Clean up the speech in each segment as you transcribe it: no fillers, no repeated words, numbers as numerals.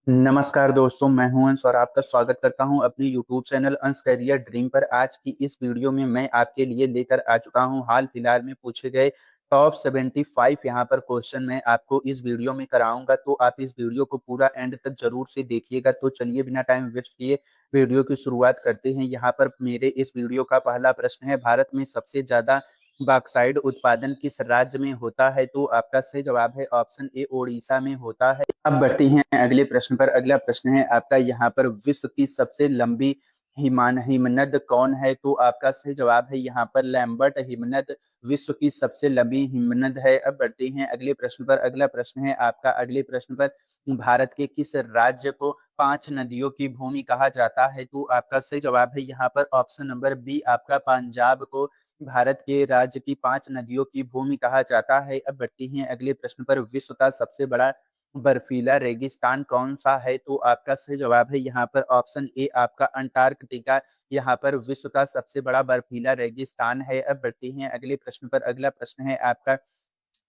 नमस्कार दोस्तों, मैं हूं अंश और आपका स्वागत करता हूं अपने यूट्यूब चैनल अंश करियर ड्रीम पर। आज की इस वीडियो में मैं आपके लिए लेकर आ चुका हूं हाल फिलहाल में पूछे गए टॉप 75 यहां पर क्वेश्चन मैं आपको इस वीडियो में कराऊंगा। तो आप इस वीडियो को पूरा एंड तक जरूर से देखिएगा। तो चलिए बिना टाइम वेस्ट किए वीडियो की शुरुआत करते हैं। यहाँ पर मेरे इस वीडियो का पहला प्रश्न है, भारत में सबसे ज्यादा बॉक्साइट उत्पादन किस राज्य में होता है? तो आपका सही जवाब है ऑप्शन ए, ओडिशा में होता है। अब बढ़ते हैं अगले प्रश्न पर। अगला प्रश्न है आपका यहाँ पर, विश्व की सबसे लंबी हिमनद कौन है? तो आपका सही जवाब है यहाँ पर लैम्बर्ट हिमनद विश्व की सबसे लंबी हिमनद है। अब बढ़ते हैं अगले प्रश्न पर। अगला प्रश्न है आपका, अगले प्रश्न पर, भारत के किस राज्य को 5 नदियों की भूमि कहा जाता है? तो आपका सही जवाब है यहाँ पर ऑप्शन नंबर बी, आपका पंजाब को भारत के राज्य की 5 नदियों की भूमि कहा जाता है। अब बढ़ते हैं अगले प्रश्न पर, विश्व का सबसे बड़ा बर्फीला रेगिस्तान कौन सा है? तो आपका सही जवाब है यहाँ पर ऑप्शन ए, आपका अंटार्कटिका यहाँ पर विश्व का सबसे बड़ा बर्फीला रेगिस्तान है। अब बढ़ते हैं अगले प्रश्न पर। अगला प्रश्न है आपका,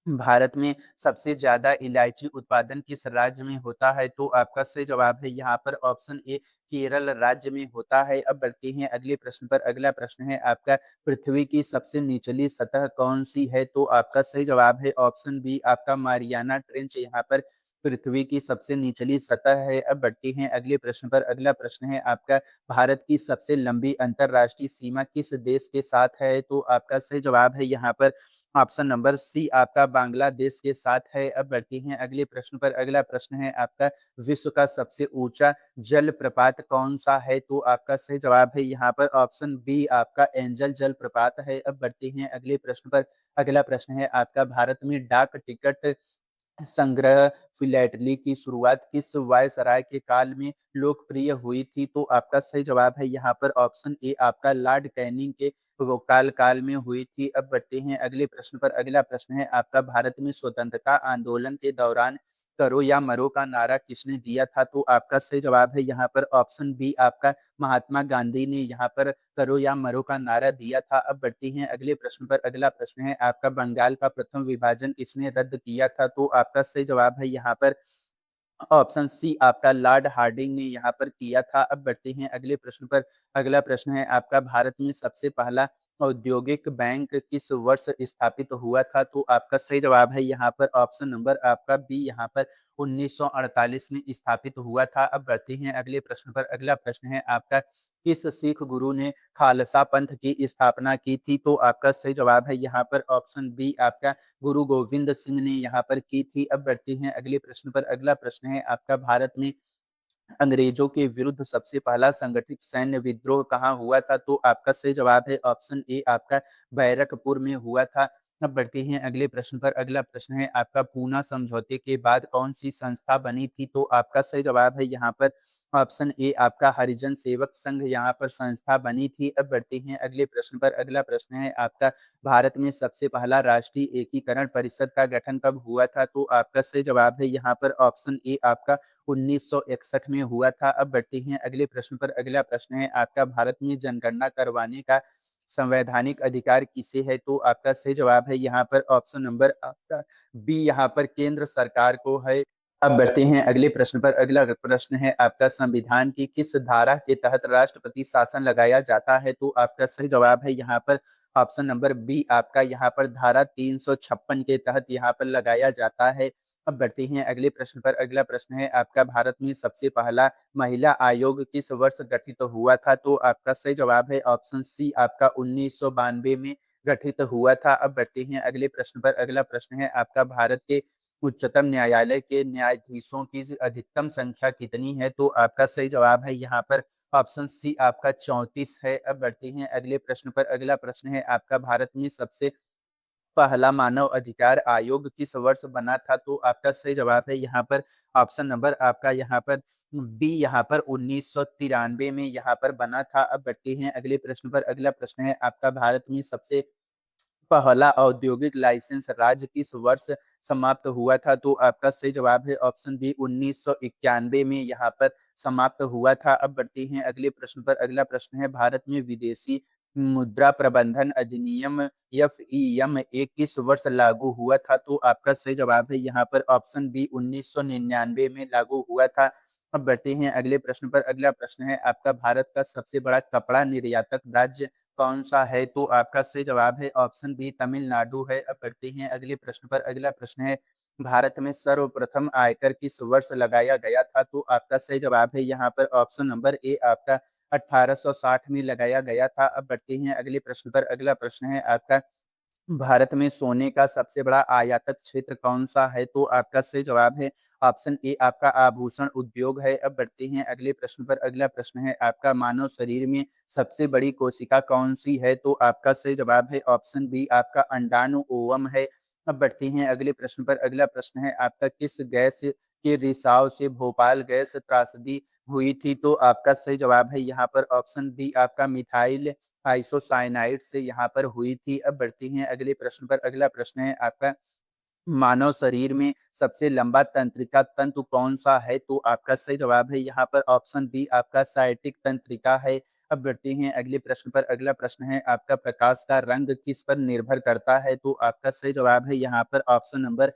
भारत में सबसे ज्यादा इलायची उत्पादन किस राज्य में होता है? तो आपका सही जवाब है यहाँ पर ऑप्शन ए, केरल राज्य में होता है। अब बढ़ते हैं अगले प्रश्न पर। अगला प्रश्न है आपका, पृथ्वी की सबसे निचली सतह कौन सी है? तो आपका सही जवाब है ऑप्शन बी, आपका मारियाना ट्रेंच यहाँ पर पृथ्वी की सबसे निचली सतह है। अब बढ़ते हैं अगले प्रश्न पर। अगला प्रश्न है आपका, भारत की सबसे लंबी अंतरराष्ट्रीय सीमा किस देश के साथ है? तो आपका सही जवाब है यहाँ पर ऑप्शन नंबर सी, आपका बांग्लादेश के साथ है। अब बढ़ते हैं अगले प्रश्न पर। अगला प्रश्न है आपका, विश्व का सबसे ऊंचा जल प्रपात कौन सा है? तो आपका सही जवाब है यहाँ पर ऑप्शन बी, आपका एंजल जल प्रपात है। अब बढ़ते हैं अगले प्रश्न पर। अगला प्रश्न है आपका, भारत में डाक टिकट संग्रह फिलैटली की शुरुआत किस वायसराय के काल में लोकप्रिय हुई थी? तो आपका सही जवाब है यहाँ पर ऑप्शन ए, आपका लॉर्ड कैनिंग के वो काल में हुई थी। अब बढ़ते हैं अगले प्रश्न पर। अगला प्रश्न है आपका, भारत में स्वतंत्रता आंदोलन के दौरान करो या मरो का नारा किसने दिया था? तो आपका सही जवाब है यहाँ पर ऑप्शन बी, आपका महात्मा गांधी ने यहाँ पर करो या मरो का नारा दिया था। अब बढ़ते हैं अगले प्रश्न पर। अगला प्रश्न है आपका, बंगाल का प्रथम विभाजन किसने रद्द किया था? तो आपका सही जवाब है यहाँ पर ऑप्शन सी, आपका लॉर्ड हार्डिंग ने यहाँ पर किया था। अब बढ़ते हैं अगले प्रश्न पर। अगला प्रश्न है आपका, भारत में सबसे पहला औद्योगिक बैंक किस वर्ष स्थापित हुआ था? तो आपका सही जवाब है यहाँ पर ऑप्शन नंबर आपका बी, यहाँ पर 1948 में स्थापित हुआ था। अब बढ़ते हैं अगले प्रश्न पर। अगला प्रश्न है आपका, किस सिख गुरु ने खालसा पंथ की स्थापना की थी? तो आपका सही जवाब है यहाँ पर ऑप्शन बी, आपका गुरु गोविंद सिंह ने यहाँ पर की थी। अब बढ़ते हैं अगले प्रश्न पर। अगला प्रश्न है आपका, भारत में अंग्रेजों के विरुद्ध सबसे पहला संगठित सैन्य विद्रोह कहाँ हुआ था? तो आपका सही जवाब है ऑप्शन ए, आपका बैरकपुर में हुआ था। अब बढ़ते हैं अगले प्रश्न पर। अगला प्रश्न है आपका, पूना समझौते के बाद कौन सी संस्था बनी थी? तो आपका सही जवाब है यहाँ पर ऑप्शन ए, आपका हरिजन सेवक संघ यहाँ पर संस्था बनी थी। अब बढ़ते हैं अगले प्रश्न पर। अगला प्रश्न है आपका, भारत में सबसे पहला राष्ट्रीय एकीकरण परिषद का गठन कब हुआ था? तो आपका सही जवाब है यहाँ पर ऑप्शन ए, आपका 1961 में हुआ था। अब बढ़ते हैं अगले प्रश्न पर। अगला प्रश्न है आपका, भारत में जनगणना करवाने का संवैधानिक अधिकार किसे है? तो आपका सही जवाब है यहाँ पर ऑप्शन नंबर आपका बी, यहाँ पर केंद्र सरकार को है। अब बढ़ते हैं अगले प्रश्न पर। अगला प्रश्न है आपका, संविधान की किस धारा के तहत राष्ट्रपति शासन लगाया जाता है? तो आपका सही जवाब है यहाँ पर ऑप्शन नंबर बी, आपका यहाँ पर धारा 356 के तहत यहाँ पर लगाया जाता है। अब बढ़ते हैं अगले प्रश्न पर। अगला प्रश्न है आपका, भारत में सबसे पहला महिला आयोग किस वर्ष गठित हुआ था? तो आपका सही जवाब है ऑप्शन सी, आपका 1992 में गठित हुआ था। अब बढ़ते हैं अगले प्रश्न पर। अगला प्रश्न है आपका, भारत के उच्चतम न्यायालय के न्यायाधीशों की अधिकतम संख्या कितनी है? तो आपका सही जवाब है यहाँ पर ऑप्शन सी, आपका 34 है। अब बढ़ते हैं अगले प्रश्न पर। अगला प्रश्न है आपका, भारत में सबसे पहला मानव अधिकार आयोग किस वर्ष बना था? तो आपका सही जवाब है यहाँ पर ऑप्शन नंबर आपका यहाँ पर बी, यहाँ पर 1993 में यहाँ पर बना था। अब बढ़ते हैं अगले प्रश्न पर। अगला प्रश्न है आपका, भारत में सबसे पहला औद्योगिक लाइसेंस राज्य किस वर्ष समाप्त हुआ था? तो आपका सही जवाब है ऑप्शन बी, 1991 में यहाँ पर समाप्त हुआ था। अब बढ़ते हैं अगले प्रश्न पर। अगला प्रश्न है, भारत में विदेशी मुद्रा प्रबंधन अधिनियम FEMA किस वर्ष लागू हुआ था? तो आपका सही जवाब है यहाँ पर ऑप्शन बी, 1999 में लागू हुआ था। अब बढ़ते हैं अगले प्रश्न पर। अगला प्रश्न है आपका, भारत का सबसे बड़ा कपड़ा निर्यातक राज्य कौन-सा है? तो आपका सही जवाब है ऑप्शन बी तमिलनाडु है। अब बढ़ते हैं अगले प्रश्न पर। अगला प्रश्न है, भारत में सर्वप्रथम आयकर किस वर्ष लगाया गया था? तो आपका सही जवाब है यहाँ पर ऑप्शन नंबर ए आपका 1860 में लगाया गया था। अब बढ़ते हैं अगले प्रश्न पर। अगला प्रश्न है आपका, भारत में सोने का सबसे बड़ा आयातक क्षेत्र कौन-सा है? तो आपका सही जवाब है ऑप्शन ए आपका आभूषण उद्योग है। अब बढ़ते हैं अगले प्रश्न पर। अगला प्रश्न है आपका, मानव शरीर में सबसे बड़ी कोशिका कौन-सी है? तो आपका सही जवाब है ऑप्शन बी आपका अंडाणु ओवम है। अब बढ़ते हैं अगले प्रश्न पर। अगला प्रश्न है आपका, किस गैस के रिसाव से भोपाल गैस त्रासदी हुई थी? तो आपका सही जवाब है यहाँ पर ऑप्शन बी आपका मिथाइल आइसोसाइनाइड से यहाँ पर हुई थी। अब बढ़ते हैं अगले प्रश्न पर। अगला प्रश्न है आपका, मानव शरीर में सबसे लंबा तंत्रिका तंतु कौन-सा है? तो आपका सही जवाब है यहाँ पर ऑप्शन बी आपका साइटिक तंत्रिका है। अब बढ़ते हैं अगले प्रश्न पर। अगला प्रश्न है आपका, प्रकाश का रंग किस पर निर्भर करता है? तो आपका सही जवाब है यहाँ पर ऑप्शन नंबर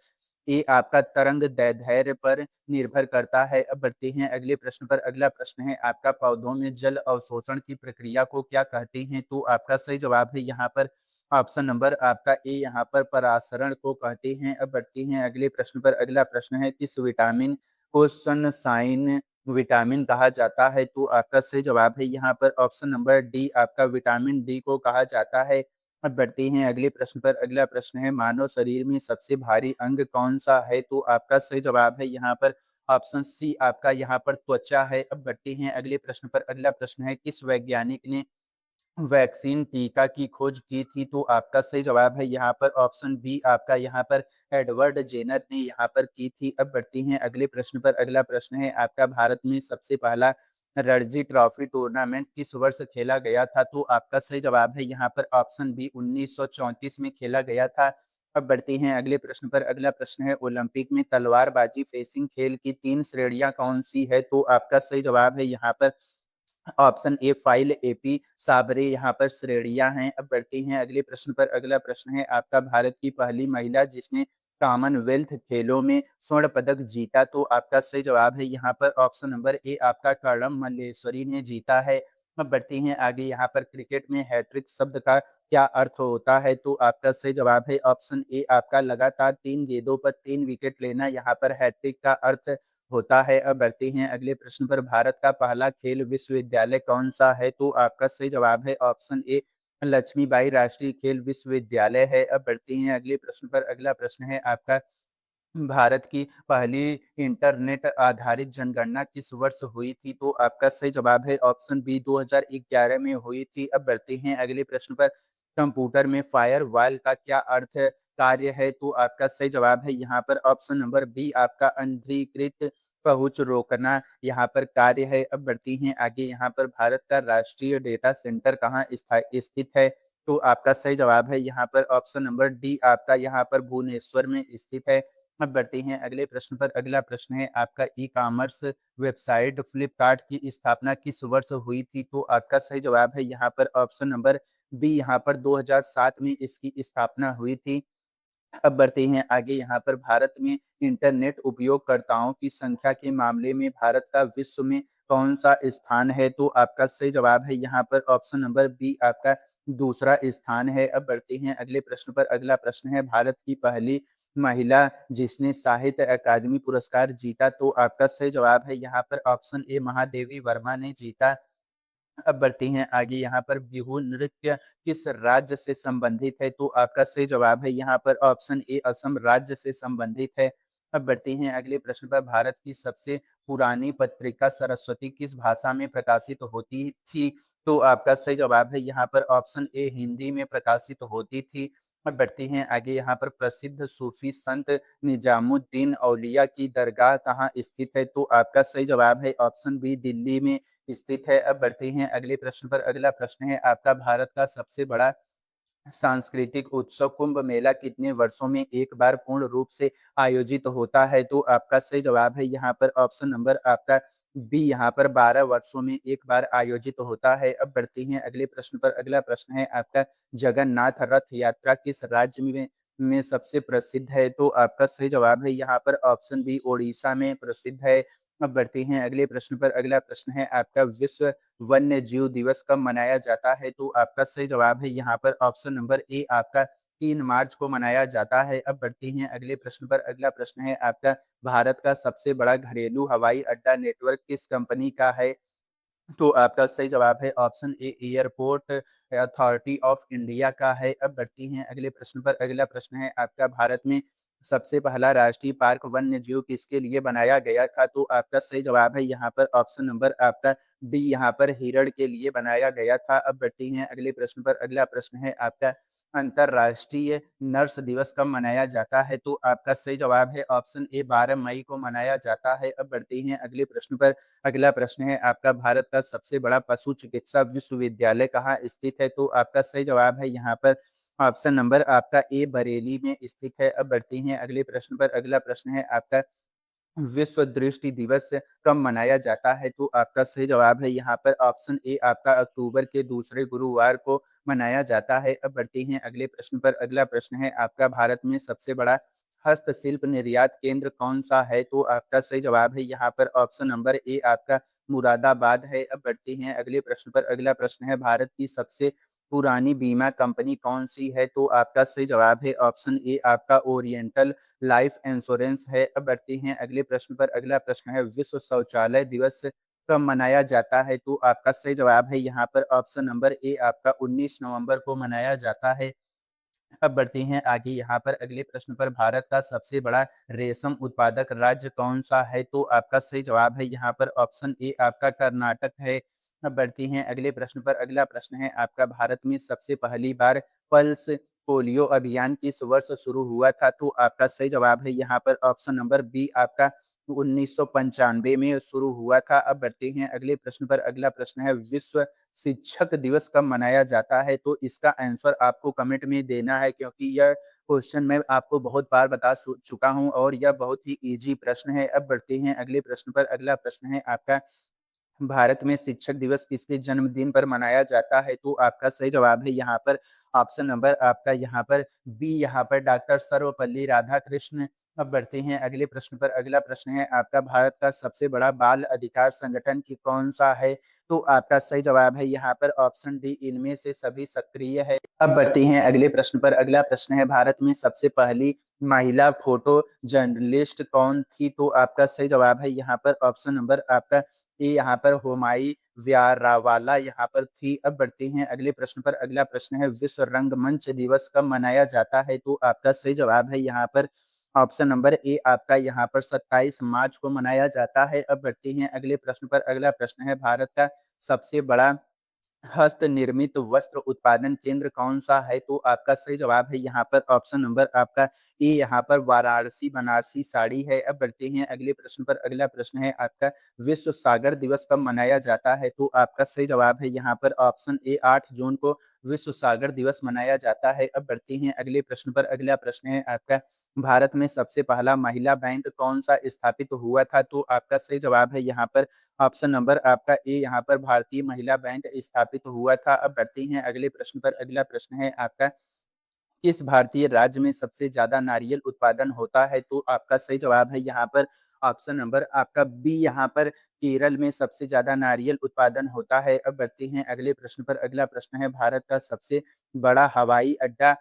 ए आपका तरंग दैर्ध्य पर निर्भर करता है। अब बढ़ते हैं अगले प्रश्न पर। अगला प्रश्न है आपका, पौधों में जल अवशोषण की प्रक्रिया को क्या कहते हैं? तो आपका सही जवाब है यहाँ पर ऑप्शन नंबर आपका ए यहाँ पर परासरण को कहते हैं। अब बढ़ते हैं अगले प्रश्न पर। अगला प्रश्न है, किस विटामिन को सनशाइन विटामिन कहा जाता है? तो आपका सही जवाब है यहाँ पर ऑप्शन नंबर डी आपका विटामिन डी को कहा जाता है। अब बढ़ते हैं अगले प्रश्न पर। अगला प्रश्न है, मानव शरीर में सबसे भारी अंग कौन-सा है? तो आपका सही जवाब है यहाँ पर ऑप्शन सी आपका यहाँ पर त्वचा है। अब बढ़ते हैं अगले प्रश्न पर। अगला प्रश्न है, किस वैज्ञानिक ने वैक्सीन टीका की खोज की थी? तो आपका सही जवाब है यहाँ पर ऑप्शन बी आपका यहाँ पर एडवर्ड जेनर ने यहाँ पर की थी। अब बढ़ते हैं अगले प्रश्न पर। अगला प्रश्न है आपका, भारत में सबसे पहला रणजी ट्रॉफी टूर्नामेंट किस वर्ष खेला गया था? तो आपका सही जवाब है यहाँ पर ऑप्शन बी 1934 में खेला गया था। अब बढ़ते हैं अगले प्रश्न पर। अगला प्रश्न है, ओलंपिक में तलवारबाजी फेंसिंग खेल की 3 श्रेणियाँ कौन-सी है? तो आपका सही जवाब है यहाँ पर ऑप्शन ए फाइल एपी साबरे यहाँ पर श्रेणियां हैं। अब बढ़ते हैं अगले प्रश्न पर। अगला प्रश्न है आपका, भारत की पहली महिला जिसने कॉमनवेल्थ खेलों में स्वर्ण पदक जीता? तो आपका सही जवाब है यहाँ पर ऑप्शन नंबर ए आपका कर्णम मल्लेश्वरी ने जीता है। अब बढ़ते हैं आगे। यहाँ पर क्रिकेट में हैट्रिक शब्द का क्या अर्थ होता है? तो आपका सही जवाब है ऑप्शन ए आपका लगातार 3 गेंदों पर 3 विकेट लेना यहाँ पर हैट्रिक का अर्थ होता है। अब बढ़ते हैं अगले प्रश्न पर। भारत का पहला खेल विश्वविद्यालय कौन-सा है? तो आपका सही जवाब है ऑप्शन ए लक्ष्मीबाई राष्ट्रीय खेल विश्वविद्यालय है। अब बढ़ते हैं अगले प्रश्न पर। अगला प्रश्न है आपका, भारत की पहली इंटरनेट आधारित जनगणना किस वर्ष हुई थी? तो आपका सही जवाब है ऑप्शन बी 2011 में हुई थी। अब बढ़ते हैं अगले प्रश्न पर। कंप्यूटर में फायरवॉल का क्या अर्थ कार्य है? तो आपका सही जवाब है यहाँ पर ऑप्शन नंबर बी आपका अनधिकृत पहुंच रोकना यहाँ पर कार्य है। अब बढ़ती हैं आगे। यहाँ पर भारत का राष्ट्रीय डेटा सेंटर कहाँ स्थित है? तो आपका सही जवाब है यहाँ पर ऑप्शन नंबर डी आपका यहाँ पर भुवनेश्वर में स्थित है। अब बढ़ते हैं अगले प्रश्न पर। अगला प्रश्न है आपका, ई कॉमर्स वेबसाइट फ्लिपकार्ट की स्थापना किस वर्ष हुई थी? तो आपका सही जवाब है यहाँ पर ऑप्शन नंबर बी यहाँ पर 2007 में इसकी स्थापना हुई थी। अब बढ़ते हैं आगे। यहाँ पर भारत में इंटरनेट उपयोगकर्ताओं की संख्या के मामले में भारत का विश्व में कौन-सा स्थान है? तो आपका सही जवाब है यहाँ पर ऑप्शन नंबर बी आपका दूसरा स्थान है। अब बढ़ते हैं अगले प्रश्न पर। अगला प्रश्न है, भारत की पहली महिला जिसने साहित्य अकादमी पुरस्कार जीता? तो आपका सही जवाब है यहाँ पर ऑप्शन ए महादेवी वर्मा ने जीता। अब बढ़ते हैं आगे। यहाँ पर बिहू नृत्य किस राज्य से संबंधित है? तो आपका सही जवाब है यहाँ पर ऑप्शन ए असम राज्य से संबंधित है। अब बढ़ते हैं अगले प्रश्न पर। भारत की सबसे पुरानी पत्रिका सरस्वती किस भाषा में प्रकाशित होती थी? तो आपका सही जवाब है यहाँ पर ऑप्शन ए हिंदी में प्रकाशित होती थी। अब बढ़ते हैं आगे। यहाँ पर प्रसिद्ध सूफी संत निजामुद्दीन औलिया की दरगाह कहाँ स्थित है? तो आपका सही जवाब है ऑप्शन बी दिल्ली में स्थित है। अब बढ़ते हैं अगले प्रश्न पर। अगला प्रश्न है आपका, भारत का सबसे बड़ा सांस्कृतिक उत्सव कुंभ मेला कितने वर्षों में एक बार पूर्ण रूप से आयोजित होता है? तो आपका सही जवाब है यहाँ पर ऑप्शन नंबर आपका बी यहाँ पर 12 वर्षों में एक बार आयोजित होता है। अब बढ़ते हैं अगले प्रश्न पर। अगला प्रश्न है आपका, जगन्नाथ रथ यात्रा किस राज्य में सबसे प्रसिद्ध है? तो आपका सही जवाब है यहाँ पर ऑप्शन बी ओडिशा में प्रसिद्ध है। अब बढ़ते हैं अगले प्रश्न पर। अगला प्रश्न है आपका, विश्व वन्य जीव दिवस कब मनाया जाता है? तो आपका सही जवाब है यहाँ पर ऑप्शन नंबर ए, आपका 3 मार्च को मनाया जाता है। अब बढ़ते हैं अगले प्रश्न पर। अगला प्रश्न है आपका, भारत का सबसे बड़ा घरेलू हवाई अड्डा नेटवर्क किस कंपनी का है? तो आपका सही जवाब है option A, airport authority of India का है। अब बढ़ती हैं अगले प्रश्न पर। अगला प्रश्न है आपका, भारत में सबसे पहला राष्ट्रीय पार्क वन्य जीव किसके लिए बनाया गया था? तो आपका सही जवाब है यहाँ पर ऑप्शन नंबर आपका बी, यहाँ पर हिरण के लिए बनाया गया था। अब बढ़ती हैं अगले प्रश्न पर। अगला प्रश्न है आपका, अंतर्राष्ट्रीय नर्स दिवस कब मनाया जाता है? तो आपका सही जवाब है ऑप्शन ए, 12 मई को मनाया जाता है। अब बढ़ते हैं अगले प्रश्न पर। अगला प्रश्न है आपका, भारत का सबसे बड़ा पशु चिकित्सा विश्वविद्यालय कहाँ स्थित है? तो आपका सही जवाब है यहाँ पर ऑप्शन नंबर आपका ए, बरेली में स्थित है। अब बढ़ते हैं अगले प्रश्न पर। अगला प्रश्न है आपका, विश्व दृष्टि दिवस कब मनाया जाता है? तो आपका सही जवाब है यहाँ पर ऑप्शन ए, आपका अक्टूबर के दूसरे गुरुवार को मनाया जाता है। अब बढ़ते हैं अगले प्रश्न पर। अगला प्रश्न है आपका, भारत में सबसे बड़ा हस्तशिल्प निर्यात केंद्र कौन सा है? तो आपका सही जवाब है यहाँ पर ऑप्शन नंबर ए, आपका मुरादाबाद है। अब बढ़ते हैं अगले प्रश्न पर। अगला प्रश्न है, भारत की सबसे पुरानी बीमा कंपनी कौन सी है? तो आपका सही जवाब है ऑप्शन ए, आपका ओरिएंटल लाइफ इंश्योरेंस है। अब बढ़ते हैं अगले प्रश्न पर। अगला प्रश्न है, विश्व शौचालय दिवस कब मनाया जाता है? तो आपका सही जवाब है यहाँ पर ऑप्शन नंबर ए, आपका 19 नवंबर को मनाया जाता है। अब बढ़ते हैं आगे यहाँ पर अगले प्रश्न पर। भारत का सबसे बड़ा रेशम उत्पादक राज्य कौन सा है? तो आपका सही जवाब है यहाँ पर ऑप्शन ए, आपका कर्नाटक है। अब बढ़ते हैं अगले प्रश्न पर। अगला प्रश्न है आपका, भारत में सबसे पहली बार पल्स पोलियो अभियान किस वर्ष शुरू हुआ था? तो आपका सही जवाब है यहाँ पर ऑप्शन नंबर बी, आपका 1995 में शुरू हुआ था। अब बढ़ते हैं अगले प्रश्न पर। अगला प्रश्न है, विश्व शिक्षक दिवस कब मनाया जाता है? तो इसका आंसर आपको कमेंट में देना है, क्योंकि यह क्वेश्चन मैं आपको बहुत बार बता चुका हूं और यह बहुत ही इजी प्रश्न है। अब बढ़ते हैं अगले प्रश्न पर। अगला प्रश्न है आपका, भारत में शिक्षक दिवस किसके जन्मदिन पर मनाया जाता है? तो आपका सही जवाब है यहाँ पर ऑप्शन नंबर आपका यहाँ पर बी, यहाँ पर डॉक्टर सर्वपल्ली राधाकृष्ण। अब बढ़ते हैं अगले प्रश्न पर। अगला प्रश्न है आपका, भारत का सबसे बड़ा बाल अधिकार संगठन की कौन सा है? तो आपका सही जवाब है यहाँ पर ऑप्शन डी, इनमें से सभी सक्रिय है। अब बढ़ते हैं अगले प्रश्न पर। अगला प्रश्न है, भारत में सबसे पहली महिला फोटो जर्नलिस्ट कौन थी? तो आपका सही जवाब है यहाँ पर ऑप्शन नंबर आपका ये यहाँ पर हुमायूं व्यारावाला यहाँ पर थी। अब बढ़ते हैं अगले प्रश्न पर। अगला प्रश्न है, विश्व रंगमंच दिवस कब मनाया जाता है? तो आपका सही जवाब है यहाँ पर ऑप्शन नंबर ए, आपका यहाँ पर 27 मार्च को मनाया जाता है। अब बढ़ते हैं अगले प्रश्न पर। अगला प्रश्न है, भारत का सबसे बड़ा हस्त निर्मित वस्त्र उत्पादन केंद्र कौन सा है? तो आपका सही जवाब है यहाँ पर ऑप्शन नंबर आपका ए, यहाँ पर वाराणसी बनारसी साड़ी है। अब बढ़ते हैं अगले प्रश्न पर। अगला प्रश्न है आपका, विश्व सागर दिवस कब मनाया जाता है? तो आपका सही जवाब है यहाँ पर ऑप्शन ए, 8 जून को विश्व सागर दिवस मनाया जाता है। अब बढ़ते हैं अगले प्रश्न पर। अगला प्रश्न है आपका, भारत में सबसे पहला महिला बैंक कौन सा स्थापित हुआ था? तो आपका सही जवाब है यहाँ पर ऑप्शन नंबर आपका ए, यहाँ पर भारतीय महिला बैंक स्थापित हुआ था। अब बढ़ते हैं अगले प्रश्न पर। अगला प्रश्न है आपका, किस भारतीय राज्य में सबसे ज्यादा नारियल उत्पादन होता है? तो आपका सही जवाब है यहाँ पर ऑप्शन नंबर आपका बी, यहाँ पर केरल में सबसे ज्यादा नारियल उत्पादन होता है। अब बढ़ते हैं अगले प्रश्न पर। अगला प्रश्न है, भारत का सबसे बड़ा हवाई अड्डा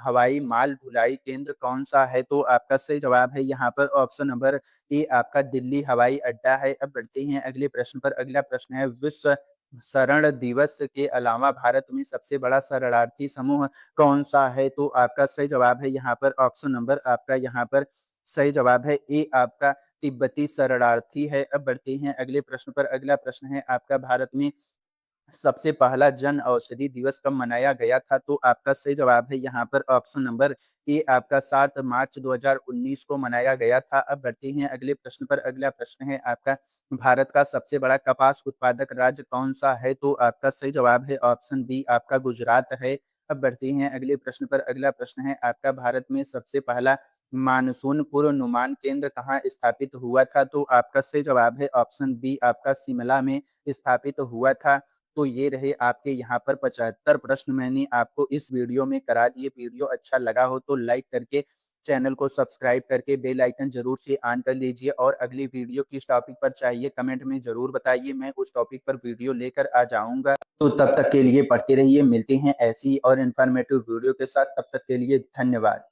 हवाई माल ढुलाई केंद्र कौन सा है? तो आपका सही जवाब है यहाँ पर ऑप्शन नंबर ए, आपका दिल्ली हवाई अड्डा है। अब बढ़ते हैं अगले प्रश्न पर। अगला प्रश्न है, विश्व शरण दिवस के अलावा भारत में सबसे बड़ा शरणार्थी समूह कौन सा है? तो आपका सही जवाब है यहाँ पर ऑप्शन नंबर आपका यहाँ पर सही जवाब है ए, आपका तिब्बती शरणार्थी है। अब बढ़ते हैं अगले प्रश्न पर। अगला प्रश्न है आपका, भारत में सबसे पहला जन औषधि दिवस कब मनाया गया था? तो आपका सही जवाब है यहाँ पर ऑप्शन नंबर ए, आपका 7 मार्च 2019 को मनाया गया था। अब बढ़ते हैं अगले प्रश्न पर। अगला प्रश्न है आपका, भारत का सबसे बड़ा कपास उत्पादक राज्य कौन सा है? तो आपका सही जवाब है ऑप्शन बी, आपका गुजरात है। अब बढ़ते हैं अगले प्रश्न पर। अगला प्रश्न है आपका, भारत में सबसे पहला मानसून पूर्वानुमान केंद्र कहाँ स्थापित हुआ था? तो आपका सही जवाब है ऑप्शन बी, आपका शिमला में स्थापित हुआ था। तो ये रहे आपके यहाँ पर 75 प्रश्न मैंने आपको इस वीडियो में करा दिए। वीडियो अच्छा लगा हो तो लाइक करके चैनल को सब्सक्राइब करके बेल आइकन ज़रूर से ऑन कर लीजिए और अगली वीडियो किस टॉपिक पर चाहिए कमेंट में ज़रूर बताइए, मैं उस टॉपिक पर वीडियो लेकर आ जाऊँगा। तो तब तक के लिए पढ़ते रहिए, मिलते हैं ऐसी ही और इन्फॉर्मेटिव वीडियो के साथ, तब तक के लिए धन्यवाद।